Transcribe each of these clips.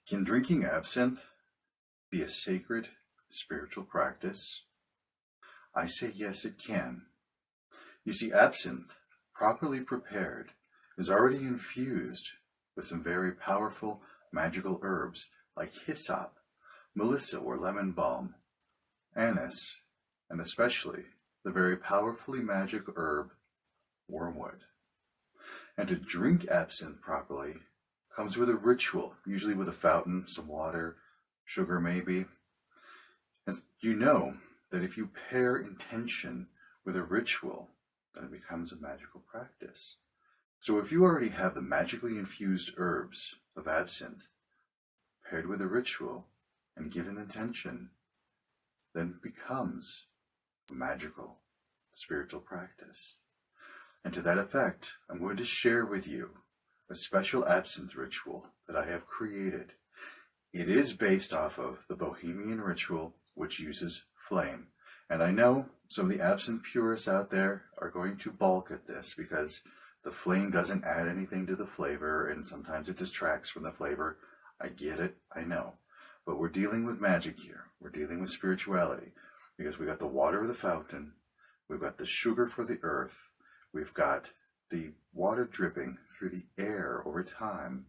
Can drinking absinthe be a sacred spiritual practice? I say yes, it can. You see, absinthe, properly prepared, is already infused with some very powerful magical herbs like hyssop, melissa or lemon balm, anise, and especially the very powerfully magic herb wormwood. And to drink absinthe properly comes with a ritual, usually with a fountain, some water, sugar maybe. As you know that if you pair intention with a ritual, then it becomes a magical practice. So if you already have the magically infused herbs of absinthe paired with a ritual and given intention, then it becomes a magical spiritual practice. And to that effect, I'm going to share with you a special absinthe ritual that I have created. It is based off of the Bohemian Ritual, which uses flame. And I know some of the absinthe purists out there are going to balk at this because the flame doesn't add anything to the flavor and sometimes it distracts from the flavor. I get it, I know. But we're dealing with magic here. We're dealing with spirituality because we got the water of the fountain, we've got the sugar for the earth, we've got the water dripping through the air over time.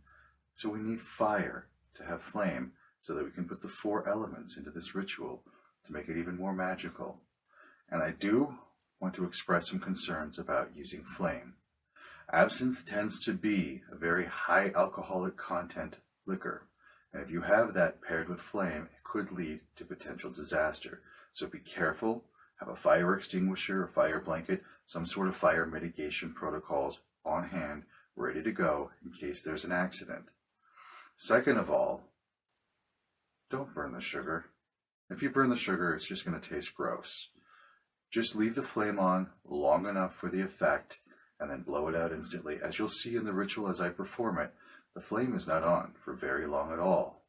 So we need fire to have flame so that we can put the 4 elements into this ritual to make it even more magical. And I do want to express some concerns about using flame. Absinthe tends to be a very high alcoholic content liquor. And if you have that paired with flame, it could lead to potential disaster. So be careful, have a fire extinguisher, a fire blanket, some sort of fire mitigation protocols on hand, ready to go in case there's an accident. Second of all, don't burn the sugar. If you burn the sugar, it's just going to taste gross. Just leave the flame on long enough for the effect and then blow it out instantly. As you'll see in the ritual as I perform it, the flame is not on for very long at all.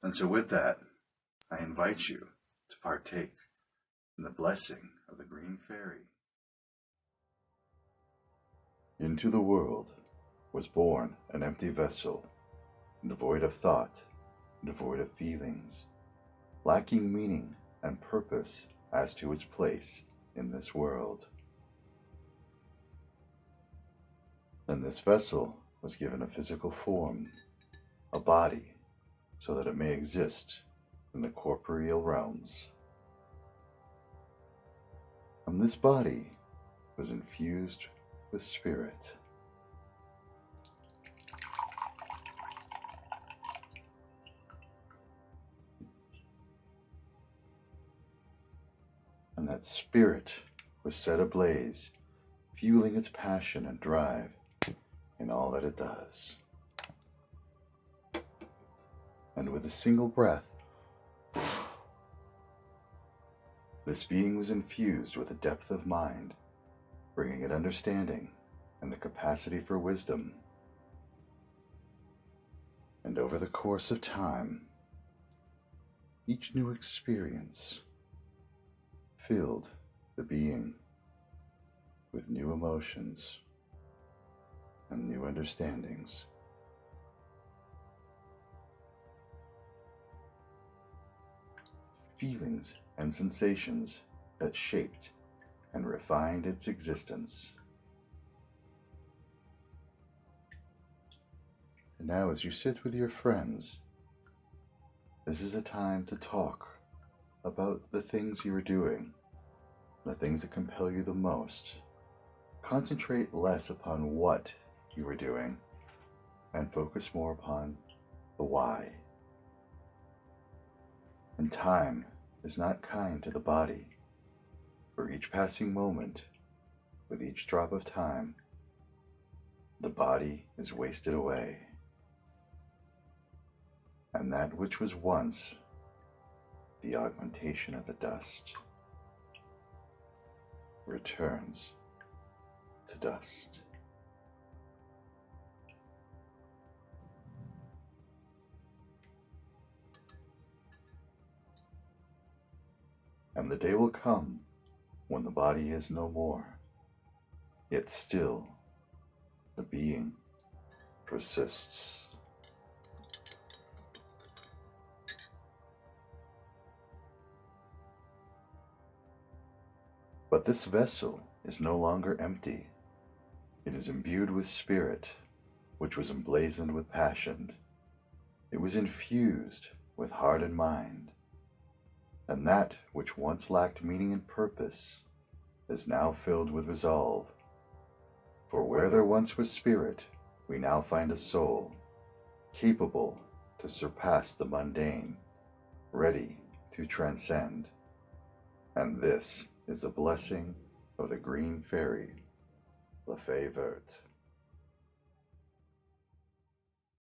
And so with that, I invite you to partake in the blessing of the Green Fairy. Into the world was born an empty vessel, devoid of thought, devoid of feelings, lacking meaning and purpose as to its place in this world. And this vessel was given a physical form, a body, so that it may exist in the corporeal realms. And this body was infused with spirit. And that spirit was set ablaze, fueling its passion and drive in all that it does. And with a single breath, this being was infused with a depth of mind, bringing it understanding and the capacity for wisdom. And over the course of time, each new experience filled the being with new emotions and new understandings. Feelings and sensations that shaped and refined its existence. And now as you sit with your friends, this is a time to talk about the things you are doing, the things that compel you the most. Concentrate less upon what you are doing and focus more upon the why. And time is not kind to the body. For each passing moment, with each drop of time, the body is wasted away. And that which was once the augmentation of the dust returns to dust. And the day will come when the body is no more, yet still the being persists. But this vessel is no longer empty. It is imbued with spirit, which was emblazoned with passion. It was infused with heart and mind. And that which once lacked meaning and purpose is now filled with resolve. For where there once was spirit, we now find a soul, capable to surpass the mundane, ready to transcend. And this is the blessing of the green fairy, La Fée Verte.